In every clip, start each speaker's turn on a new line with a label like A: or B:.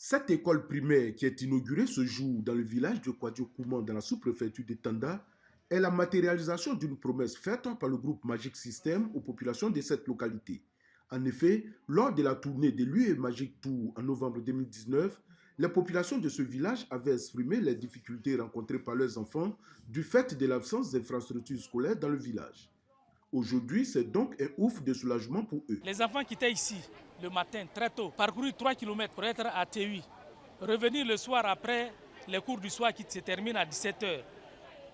A: Cette école primaire qui est inaugurée ce jour dans le village de Kouadiokoumane dans la sous-préfecture de Tanda est la matérialisation d'une promesse faite par le groupe Magic System aux populations de cette localité. En effet, lors de la tournée de l'UE Magic Tour en novembre 2019, les populations de ce village avaient exprimé les difficultés rencontrées par leurs enfants du fait de l'absence d'infrastructures scolaires dans le village. Aujourd'hui, c'est donc un ouf de soulagement pour eux.
B: Les enfants qui étaient ici le matin très tôt, parcourir 3 km pour être à TUI, revenir le soir après les cours du soir qui se terminent à 17h,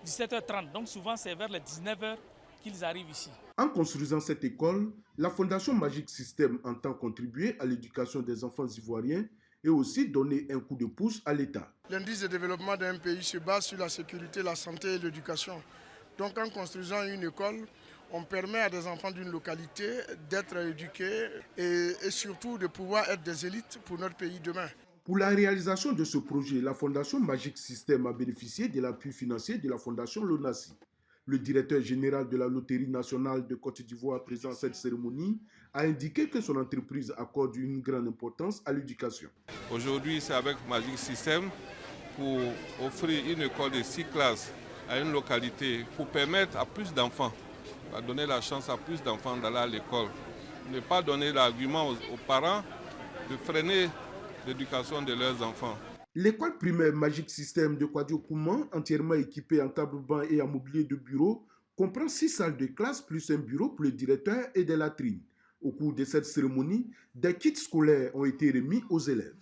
B: 17h30. Donc souvent c'est vers les 19h qu'ils arrivent ici.
A: En construisant cette école, la Fondation Magic System entend contribuer à l'éducation des enfants ivoiriens et aussi donner un coup de pouce à l'État.
C: L'indice de développement d'un pays se base sur la sécurité, la santé et l'éducation. Donc en construisant une école, on permet à des enfants d'une localité d'être éduqués et surtout de pouvoir être des élites pour notre pays demain.
A: Pour la réalisation de ce projet, la Fondation Magic System a bénéficié de l'appui financier de la Fondation Lonasi. Le directeur général de la Loterie nationale de Côte d'Ivoire présent à cette cérémonie a indiqué que son entreprise accorde une grande importance à l'éducation.
D: Aujourd'hui, c'est avec Magic System pour offrir une école de 6 classes à une localité pour permettre à plus d'enfants, à donner la chance à plus d'enfants d'aller à l'école. Ne pas donner l'argument aux parents de freiner l'éducation de leurs enfants.
A: L'école primaire Magic System de Kouadiokoumane, entièrement équipée en table-banc et en mobilier de bureau, comprend 6 salles de classe plus un bureau pour le directeur et des latrines. Au cours de cette cérémonie, des kits scolaires ont été remis aux élèves.